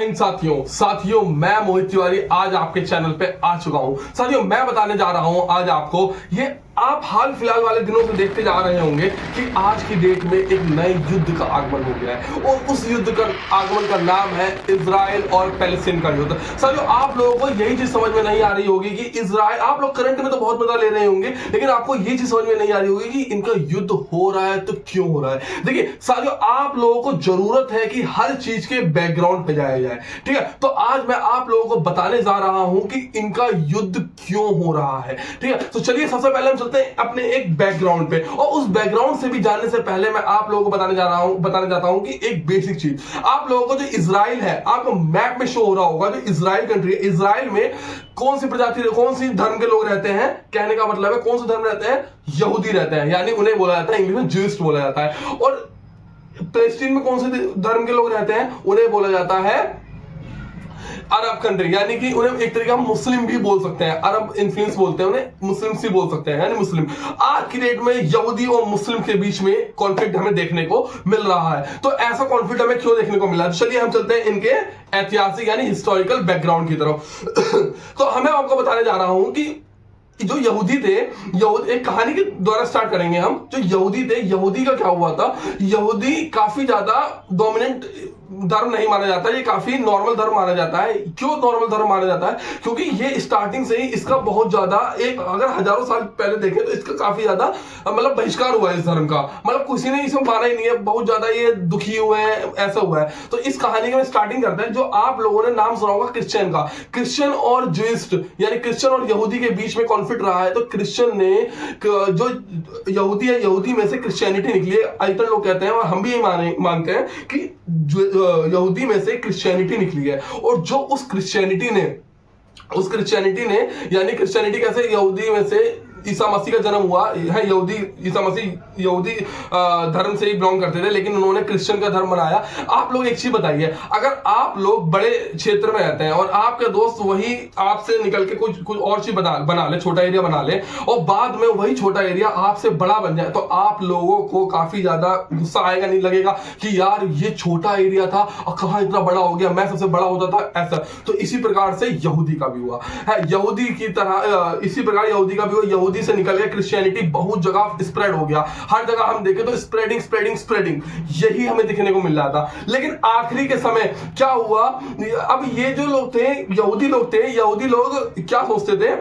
इन साथियों मैं मोहित तिवारी आज आपके चैनल पे आ चुका हूं। साथियों मैं बताने जा रहा हूं आज आपको, ये आप हाल फिलहाल वाले दिनों से देखते जा रहे होंगे कि आज की डेट में एक नए युद्ध का आगमन हो गया है और उस युद्ध का आगमन का नाम है इजराइल और पैलेस्टीन का युद्ध। साथियों आप लोगों को यही चीज समझ में नहीं आ रही होगी कि इजराइल, आप लोग करंट में तो बहुत मजा ले रहे होंगे, लेकिन आपको ये चीज समझ में नहीं आ रही होगी कि इनका युद्ध हो रहा है तो क्यों हो रहा है। देखिए साथियों आप लोगों को जरूरत है कि हर चीज के बैकग्राउंड पे जाया जाए, ठीक है। तो आज मैं आप लोगों को बताने जा रहा हूं कि इनका युद्ध क्यों हो रहा है, ठीक है। तो चलिए सबसे पहले हम चलते हैं अपने एक बैकग्राउंड पे, और उस बैकग्राउंड से भी जानने से पहले मैं आप लोगों को बताने जाता हूं कि एक बेसिक चीज आप लोगों को, जो इजराइल है आपको मैप में शो हो रहा होगा, जो इजराइल कंट्री है, इजराइल में कौन सी प्रजाति, कौन सी धर्म के लोग रहते हैं। कहने का मतलब है कौन से धर्म रहते हैं, यहूदी रहते हैं, यानी उन्हें बोला जाता है इंग्लिश में ज्यूइस्ट बोला जाता है। और पैलेस्टीन में कौन से धर्म के लोग रहते हैं, उन्हें बोला जाता है अरब कंट्री, यानी कि उन्हें एक तरीके हम मुस्लिम भी बोल सकते हैं, अरब इन्फ्लुएंस बोलते हैं उन्हें, मुस्लिम भी बोल सकते हैं, यानी मुस्लिम। आज की डेट में यहूदी और मुस्लिम के बीच में कॉन्फ्लिक्ट हमें देखने को मिल रहा है। तो ऐसा कॉन्फ्लिक्ट हमें क्यों देखने को मिला, तो चलिए हम चलते हैं इनके ऐतिहासिक यानी हिस्टोरिकल बैकग्राउंड की तरफ। तो हमें आपको बताने जा रहा हूं कि जो यहूदी थे, एक कहानी के द्वारा स्टार्ट करेंगे हम। जो यहूदी थे, यहूदी का क्या हुआ था, यहूदी काफी ज्यादा डोमिनेंट धर्म नहीं माना जाता, ये काफी नॉर्मल धर्म माना जाता है। क्यों नॉर्मल धर्म माना जाता है, क्योंकि ये स्टार्टिंग से ही इसका बहुत ज्यादा, एक अगर हजारों साल पहले देखें तो इसका काफी ज्यादा मतलब बहिष्कार हुआ है इस धर्म का, मतलब किसी ने इसे माना ही नहीं है, बहुत ज्यादा ये दुखी हुए हैं, ऐसा हुआ है। तो इस कहानी का स्टार्टिंग करते हैं। जो आप लोगों ने नाम सुना होगा क्रिश्चियन का, क्रिश्चियन और ज्यूइस्ट यानी क्रिश्चियन और यहूदी के बीच में कॉन्फ्लिक्ट रहा है। तो क्रिश्चियन ने, जो यहूदी है, यहूदी में से क्रिश्चियनिटी निकली है, अधिकतर लोग कहते हैं और हम भी यही मानते हैं कि यहूदी में से क्रिश्चियनिटी निकली है। और जो उस क्रिश्चियनिटी ने यानी क्रिश्चियनिटी कैसे, यहूदी में से ईसा मसीह का जन्म हुआ है, यहूदी ईसा मसीह यहूदी धर्म से ही बिलोंग करते थे, लेकिन उन्होंने क्रिश्चियन का धर्म बनाया। आप लोग एक चीज बताइए, अगर आप लोग बड़े क्षेत्र में रहते हैं और आपके दोस्त वही आपसे निकल के कुछ और चीज बना ले, छोटा एरिया बना ले, और बाद में वही छोटा एरिया आपसे बड़ा बन जाए, तो आप लोगों को काफी ज्यादा गुस्सा आएगा, नहीं लगेगा कि यार ये छोटा एरिया था और कहां इतना बड़ा हो गया, मैं सबसे बड़ा होता था, ऐसा। तो इसी प्रकार से यहूदी का भी हुआ है, यहूदी की तरह इसी प्रकार यहूदी का भी हुआ। यहूदी से निकल गया, क्रिश्चियनिटी बहुत जगह स्प्रेड हो गया, हर जगह हम देखें तो स्प्रेडिंग यही हमें देखने को मिल रहा था। लेकिन आखिरी के समय क्या हुआ, अब ये जो लोग थे, यहूदी लोग क्या सोचते थे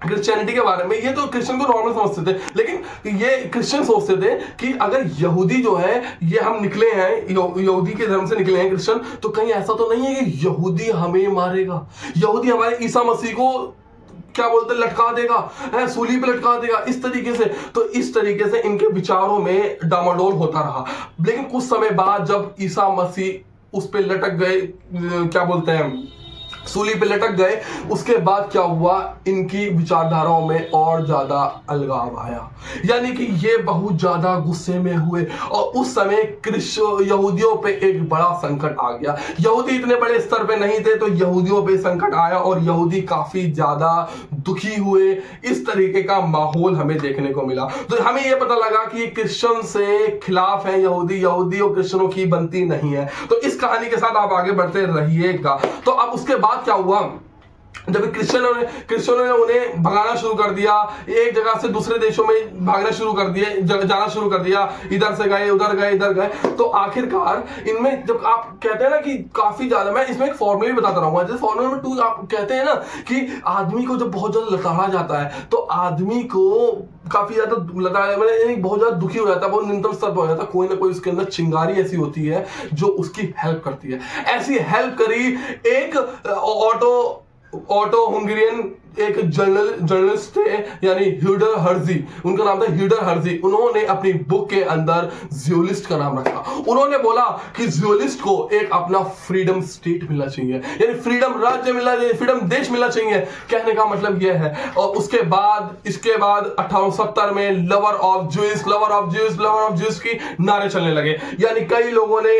क्रिश्चियनिटी के बारे में, ये तो क्रिश्चियन को नॉर्मल समझते थे, लेकिन ये क्रिश्चियन सोचते थे कि अगर यहूदी जो है, ये हम निकले हैं, यहूदी के धर्म से निकले हैं क्रिश्चियन, तो कहीं ऐसा तो नहीं है कि यहूदी हमें मारेगा, यहूदी हमारे ईसा मसीह को क्या बोलते हैं, लटका देगा, सूली पे लटका देगा, इस तरीके से। तो इस तरीके से इनके विचारों में डामाडोल होता रहा। लेकिन कुछ समय बाद जब ईसा मसीह उस पे लटक गए, क्या बोलते हैं, सूली पे लटक गए, उसके बाद क्या हुआ, इनकी विचारधाराओं में और ज्यादा अलगाव आया, यानी कि ये बहुत ज्यादा गुस्से में हुए। और उस समय यहूदियों पे एक बड़ा संकट आ गया। यहूदी इतने बड़े स्तर पे नहीं थे, तो यहूदियों पे संकट आया और यहूदी काफी ज्यादा दुखी हुए। इस तरीके का माहौल हमें देखने को मिला। तो हमें यह पता लगा कि क्रिश्चियन से खिलाफ है यहूदी और क्रिश्चियनों की बनती नहीं है। तो इस कहानी के साथ आप आगे बढ़ते रहिएगा। तो अब उसके बाद क्या हुआ, जब क्रिश्चियनों ने उन्हें भगाना शुरू कर दिया, एक जगह से दूसरे देशों में भागना शुरू कर दिया, जाना शुरू कर दिया, इधर से गए, उधर गए, इधर गए। तो आखिरकार इनमें जब आप कहते हैं ना कि काफी ज्यादा, मैं इसमें एक फॉर्मूला बताता रहूंगा, जैसे फॉर्मूला नंबर 2 आप कहते हैं ना कि आदमी को जब बहुत ज्यादा लताड़ा जाता है, तो आदमी को काफी ज्यादा बहुत ज्यादा दुखी हो जाता है, बहुत न्यूनतम स्तर पर हो जाता है, कोई ना कोई उसके अंदर चिंगारी ऐसी होती है जो उसकी हेल्प करती है। ऐसी हेल्प करी एक ऑटो हंगेरियन एक जर्नलिस्ट थे, यानी ह्यूडर हर्जी, उनका नाम था ह्यूडर हर्जी। उन्होंने अपनी बुक के अंदर ज़ियोनिस्ट का नाम रखा। उन्होंने बोला कि ज़ियोनिस्ट को एक अपना फ्रीडम स्टेट मिलना चाहिए, यानी फ्रीडम राज्य मिलना चाहिए, फ्रीडम देश मिलना चाहिए। कहने का मतलब यह है। और इसके बाद 1870 में लवर ऑफ ज्यूइश की नारे चलने लगे, यानी कई लोगों ने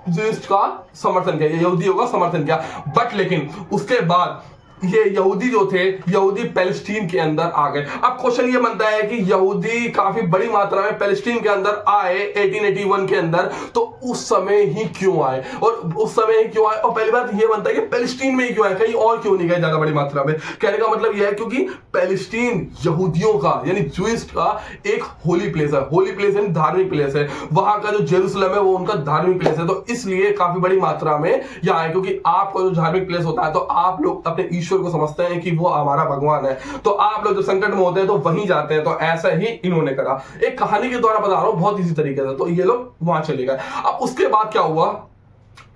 ज्यूइस्ट का समर्थन किया, यहूदियों का समर्थन किया। बट लेकिन उसके बाद ये यहूदी जो थे, यहूदी पैलेस्टीन के अंदर आ गए। अब क्वेश्चन ये बनता है कि यहूदी काफी बड़ी मात्रा में पैलेस्टीन के अंदर आए 1881 के अंदर, तो उस समय ही क्यों आए, और उस समय ही क्यों आए, और पहली बात ये बनता है कि पैलेस्टीन में ही क्यों आए, कहीं और क्यों नहीं गए ज्यादा बड़ी मात्रा में। कहने का मतलब यह है क्योंकि पैलेस्टीन यहूदियों का यानी ज्यूइस्ट का एक होली प्लेस है। होली प्लेस यानी धार्मिक प्लेस है, वहां का जो जेरूसलम है वो उनका धार्मिक प्लेस है, तो इसलिए काफी बड़ी मात्रा में यहाँ आए। क्योंकि आपका जो धार्मिक प्लेस होता है तो आप लोग अपने ईश्वर को समझते हैं कि वो हमारा भगवान है, तो आप लोग जो संकट में होते हैं तो वहीं जाते हैं। तो ऐसा ही इन्होंने करा, एक कहानी के द्वारा बता रहा हूं बहुत इसी तरीके से। तो ये लोग वहां चले गए। अब उसके बाद क्या हुआ,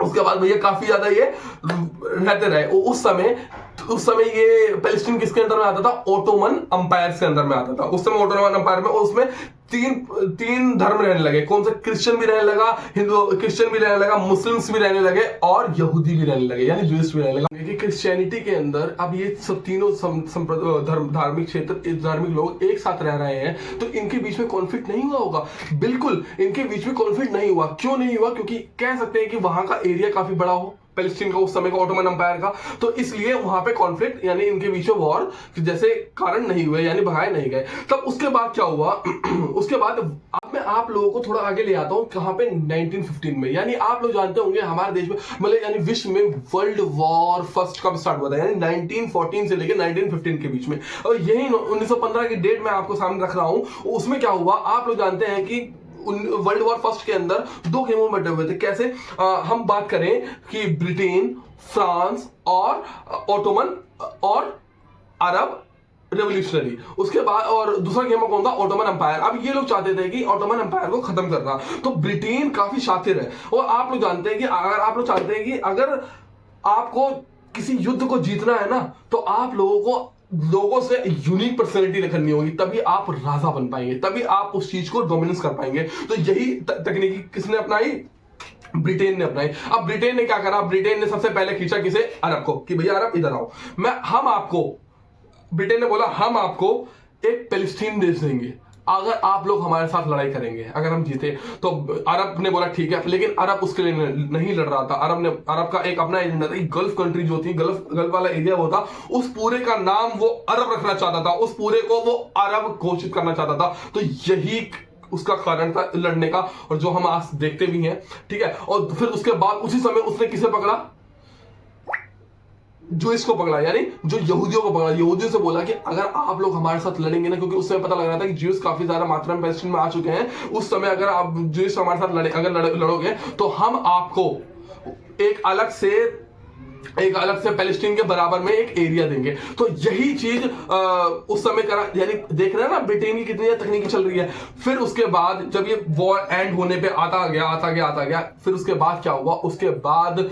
उसके बाद भैया काफी ज्यादा ये रहते रहे। उस समय ये पैलेस्टीन किसके अंदर में आता था, ओटोमन अंपायर के अंदर में आता था। उस समय ओटोमन अंपायर में, और उसमें तीन धर्म रहने लगे। कौन से, क्रिश्चियन भी रहने लगा, हिंदू क्रिश्चियन भी रहने लगा, मुस्लिम्स भी रहने लगे, और यहूदी भी रहने लगे यानी ज्यूइश भी रहने लगे। क्रिश्चियनिटी के अंदर अब ये सब तीनों धार्मिक क्षेत्र, धार्मिक लोग एक साथ रह रहे हैं, तो इनके बीच में कॉन्फ्लिक्ट नहीं हुआ होगा। बिल्कुल इनके बीच में कॉन्फ्लिक्ट नहीं हुआ। क्यों नहीं हुआ, क्योंकि कह सकते हैं कि वहां का एरिया काफी बड़ा हो पैलेस्टीन का, उस समय का ओटोमन अंपायर का, तो इसलिए वहां पे कॉन्फ्लिक्ट यानी इनके बीच में वॉर जैसे कारण नहीं हुए, यानी भगाए नहीं गए। तब उसके बाद क्या हुआ उसके बाद अब मैं आप लोगों को थोड़ा आगे ले आता हूं, कहां पे 1915 में। यानी आप लोग जानते होंगे हमारे देश में, मतलब यानी विश्व में वर्ल्ड वॉर फर्स्ट कब स्टार्ट हुआ था, यानी 1914 से लेकर 1915 के बीच में। और यही 1915 की डेट मैं आपको सामने रख रहा हूं। उसमें क्या हुआ, आप लोग जानते हैं कि वर्ल्ड वॉर फर्स्ट के अंदर दो खेमों में बटे हुए थे। कैसे, हम बात करें कि ब्रिटेन, फ्रांस और ओटोमन और अरब रेवोल्यूशनरी, उसके बाद और दूसरा खेमा कौन था, ओटोमन अंपायर। अब ये लोग चाहते थे कि ओटोमन अंपायर को खत्म करना, तो ब्रिटेन काफी शातिर है। और आप लोग जानते हैं कि अगर आप लोग चाहते हैं कि अगर आपको किसी युद्ध को जीतना है ना, तो आप लोगों से यूनिक पर्सनैलिटी दिखानी होगी, तभी आप राजा बन पाएंगे, तभी आप उस चीज को डोमिनेंस कर पाएंगे। तो यही तकनीकी किसने अपनाई, ब्रिटेन ने अपनाई। अब ब्रिटेन ने क्या करा, ब्रिटेन ने सबसे पहले खींचा किसे, अरब को, कि भैया अरब इधर आओ, ब्रिटेन ने बोला हम आपको एक पैलेस्टीन देश देंगे अगर आप लोग हमारे साथ लड़ाई करेंगे, अगर हम जीते। तो अरब ने बोला ठीक है, लेकिन अरब उसके लिए नहीं लड़ रहा था। अरब का एक अपना एजेंडा था। गल्फ कंट्री जो थी, गल्फ वाला एरिया वो था, उस पूरे का नाम वो अरब रखना चाहता था, उस पूरे को वो अरब घोषित करना चाहता था। तो यही उसका कारण था लड़ने का, और जो हम आज देखते भी हैं, ठीक है। और फिर उसके बाद उसी समय उसने किसे पकड़ा, जो इसको पकड़ा, यानी जो यहूदियों को पकड़ा। यहूदियों से बोला कि अगर आप लोग हमारे साथ लड़ेंगे ना, क्योंकि उस समय पता लग रहा था कि ज्यूस काफी ज्यादा मात्रा में पैलेस्टीन में आ चुके हैं, उस समय अगर आप ज्यूस हमारे साथ लड़ोगे तो हम आपको एक अलग से पैलेस्टीन के बराबर में एक एरिया देंगे। तो यही चीज उस समय करा, यानी देख रहे हैं ना ब्रिटेन की कितनी तकनीकी चल रही है। फिर उसके बाद जब ये वॉर एंड होने पे आता गया, फिर उसके बाद क्या हुआ, उसके बाद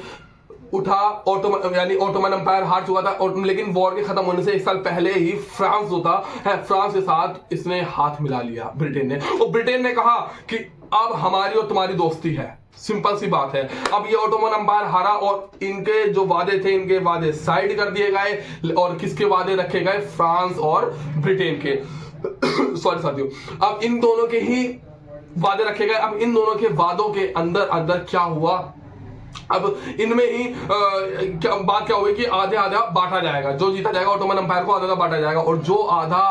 उठा ओटोमन अंपायर हार चुका था, लेकिन वॉर के खत्म होने से एक साल पहले ही फ्रांस होता है, फ्रांस के साथ इसने हाथ मिला लिया ब्रिटेन ने। और ब्रिटेन ने कहा कि अब हमारी और तुम्हारी दोस्ती है, सिंपल सी बात है। अब ये ओटोमन अंपायर हारा और इनके जो वादे थे, इनके वादे साइड कर दिए गए, और किसके वादे रखे गए, फ्रांस और ब्रिटेन के सॉरी साथियों, अब इन दोनों के ही वादे रखे गए। अब इन दोनों के वादों के अंदर क्या हुआ, अब इनमें ही बात क्या हुई कि आधे आधा बांटा जाएगा, जो जीता जाएगा ओटोमन अंपायर को आधा बांटा जाएगा, और जो आधा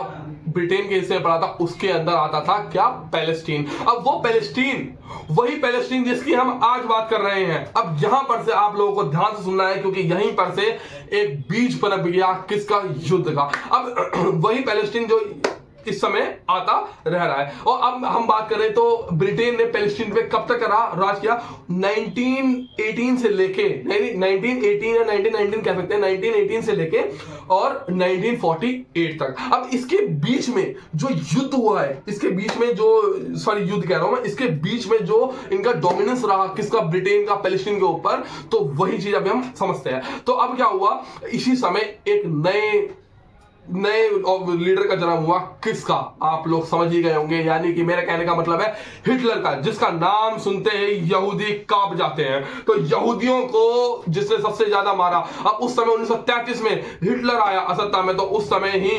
ब्रिटेन के हिस्से में पड़ा था उसके अंदर आता था क्या, पैलेस्टीन। अब वो पैलेस्टीन, वही पैलेस्टीन जिसकी हम आज बात कर रहे हैं। अब यहां पर से आप लोगों को ध्यान से सुनना है, क्योंकि यहीं पर से एक बीज पनप गया किसका, युद्ध का। अब वही पैलेस्टीन जो इस समय आता रह रहा है। और अब हम बात करें तो ब्रिटेन ने पैलेस्टीन पे कब तक राज किया, 1918 से लेके 1918 या 1919 कह सकते हैं, 1918 से लेके और 1948 तक। अब इसके बीच में जो युद्ध हुआ है, इसके बीच में जो युद्ध कह रहा हूं मैं, इसके बीच में जो इनका डोमिनेंस रहा किसका, ब्रिटेन का पैलेस्टीन के ऊपर, तो वही चीज अभी हम समझते हैं। तो अब क्या हुआ, इसी समय एक नए लीडर का जन्म हुआ, किसका, आप लोग समझ ही गए होंगे, यानी कि मेरे कहने का मतलब है हिटलर का, जिसका नाम सुनते ही यहूदी कांप जाते हैं। तो यहूदियों को जिसने सबसे ज्यादा मारा, अब उस समय 1933 में हिटलर आया सत्ता में, तो उस समय ही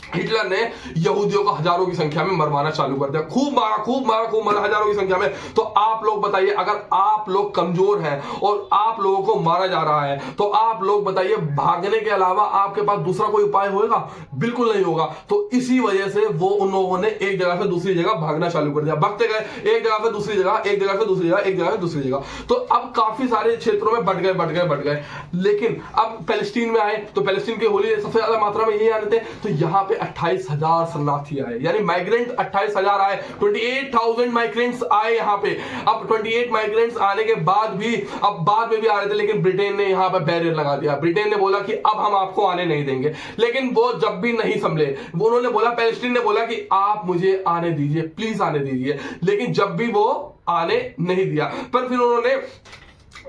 हिटलर ने यहूदियों को हजारों की संख्या में मरवाना चालू कर दिया, खूब मारा हजारों की संख्या में। तो आप लोग बताइए, अगर आप लोग कमजोर हैं और आप लोगों को मारा जा रहा है, तो आप लोग बताइए भागने के अलावा आपके पास दूसरा कोई उपाय होगा? बिल्कुल नहीं होगा। तो इसी वजह से वो उन लोगों ने एक जगह से दूसरी जगह भागना चालू कर दिया, भागते गए एक जगह से दूसरी जगह, एक जगह से दूसरी जगह, एक जगह से दूसरी जगह। तो अब काफी सारे क्षेत्रों में बढ़ गए। लेकिन अब पैलेस्टीन में आए तो पैलेस्टीन के होली सबसे ज्यादा मात्रा में यही आने थे, तो यहाँ पे 28,000 शरणार्थी आए, यानी माइग्रेंट 28,000 आए, 28,000 माइग्रेंट्स आए यहाँ पे। अब 28 माइग्रेंट्स आने के बाद भी, अब बाद में भी आ रहे थे, लेकिन ब्रिटेन ने यहाँ पे बैरियर लगा दिया। ब्रिटेन ने बोला कि अब हम आपको आने नहीं देंगे, लेकिन वो जब भी नहीं संभले, वो उन्होंने बोला, पैलेस्टीन ने बोला कि आप मुझे आने दीजिए, प्लीज आने दीजिए, लेकिन जब भी वो आने नहीं दिया, पर फिर उन्होंने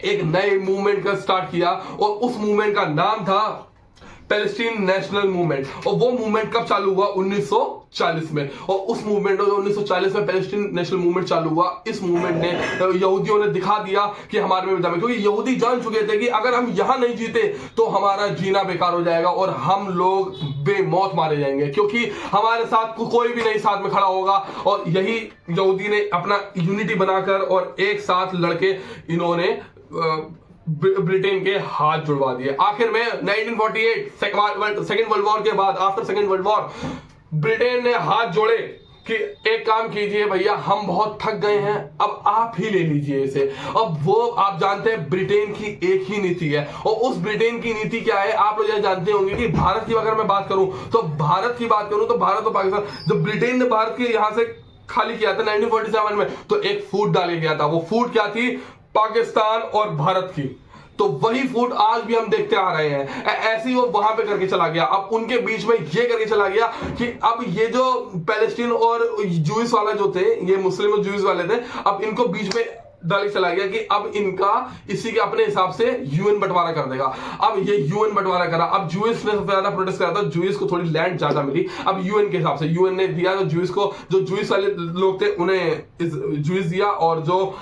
एक नए मूवमेंट का स्टार्ट किया और उस मूवमेंट का नाम था पैलेस्टीन नेशनल मूवमेंट। और वो मूवमेंट कब चालू हुआ? 1940 में। और उस मूवमेंट में 1940 में पैलेस्टीन नेशनल मूवमेंट चालू हुआ। इस मूवमेंट ने यहूदियों ने दिखा दिया कि हमारे में दम है, क्योंकि यहूदी जान चुके थे कि अगर हम यहां नहीं जीते तो हमारा जीना बेकार हो जाएगा और हम लोग बेमौत मारे जाएंगे, क्योंकि हमारे साथ कोई भी नहीं साथ में खड़ा होगा। और यही यहूदी ने अपना यूनिटी बनाकर और एक साथ लड़के इन्होंने ब्रिटेन के हाथ जुड़वा दिए। आखिर में 1948 सेकेंड वर्ल्ड वॉर के बाद, after second world war, Britain ने हाथ जोड़े कि एक काम कीजिए भैया, हम बहुत थक गए हैं, अब आप ही ले लीजिए इसे। अब वो आप जानते हैं ब्रिटेन की एक ही नीति है, और उस ब्रिटेन की नीति क्या है आप लोग जानते होंगे कि भारत की अगर मैं बात करूं तो भारत और पाकिस्तान, जब ब्रिटेन ने भारत के यहां से खाली किया था 1947 में, तो एक फूट डाले गया था। वो फूट क्या थी? पाकिस्तान और भारत की। तो वही फूट आज भी हम देखते आ रहे हैं। ऐसे ही वो वहां पे करके चला गया। अब उनके बीच में ये करके चला गया कि अब ये जो पैलेस्टीन और जूइस वाला जो थे, ये मुस्लिम और जूइस वाले थे, अब इनको बीच में डाल चला गया कि अब इनका इसी के अपने हिसाब से यूएन बंटवारा कर देगा। अब ये यूएन बंटवारा करा। अब जूइस ने सबसे ज्यादा प्रोटेस्ट करा था, जूइस को थोड़ी लैंड ज्यादा मिली। अब यूएन के हिसाब से यूएन ने दिया, तो जूइस को, जो जूइस वाले लोग थे उन्हें जूइस दिया, और जो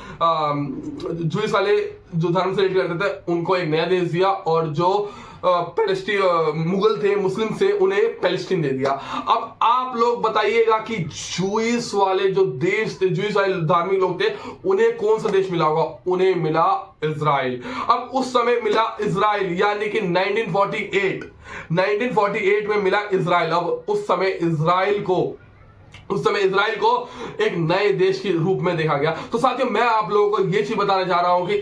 जूइस वाले जो धर्म से रिलेटेड करते थे उनको एक नया देश दिया, और जो पैलेस्टीन मुगल थे, मुस्लिम से, उन्हें पैलेस्टीन दे दिया। अब आप लोग बताइएगा कि जूइस वाले जो देश थे, जूइस वाले धार्मिक लोग थे, उन्हें कौन सा देश मिला होगा? उन्हें मिला इजराइल। अब उस समय मिला इजराइल, यानी कि 1948 में मिला इजराइल। अब उस समय इजराइल को एक नए देश के रूप में देखा गया। तो साथियों, मैं आप लोगों को यह चीज बताना चाह रहा हूं कि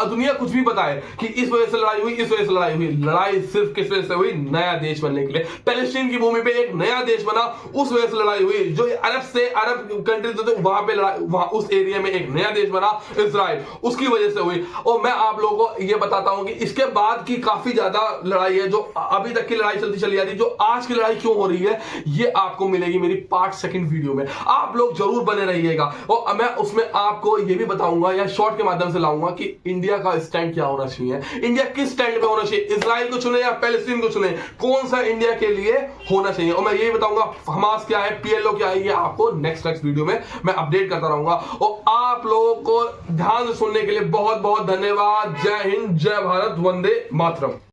दुनिया कुछ भी बताए कि इस वजह से लड़ाई हुई, इस वजह से लड़ाई हुई, लड़ाई सिर्फ किस वजह से हुई? नया देश बनने के लिए। पैलेस्टीन की भूमि पे एक नया देश बना, उस वजह से लड़ाई हुई। जो अरब कंट्रीज थे वहां पे वहां उस एरिया में एक नया देश बना, इजराइल, उसकी वजह से हुई। और मैं आप लोगों को यह बताता हूं कि इसके बाद की काफी ज्यादा लड़ाई है, जो अभी तक की लड़ाई चलती चली आ रही, जो आज की लड़ाई क्यों हो रही है, ये आपको मिलेगी मेरी पार्ट सेकंड वीडियो में। आप लोग जरूर बने रहिएगा, और मैं उसमें आपको यह भी बताऊंगा या शॉर्ट के माध्यम से लाऊंगा कि इंडिया का स्टैंड क्या होना चाहिए, इंडिया किस स्टैंड पे होना चाहिए, इजराइल को चुने या पैलेस्टीन को चुने, कौन सा इंडिया के लिए होना चाहिए। और मैं यही बताऊंगा हमास क्या है, पीएलओ क्या है, ये आपको नेक्स्ट वीडियो में मैं अपडेट करता रहूंगा। और आप लोगों को ध्यान से सुनने के लिए बहुत बहुत धन्यवाद। जय हिंद, जय भारत, वंदे मातरम।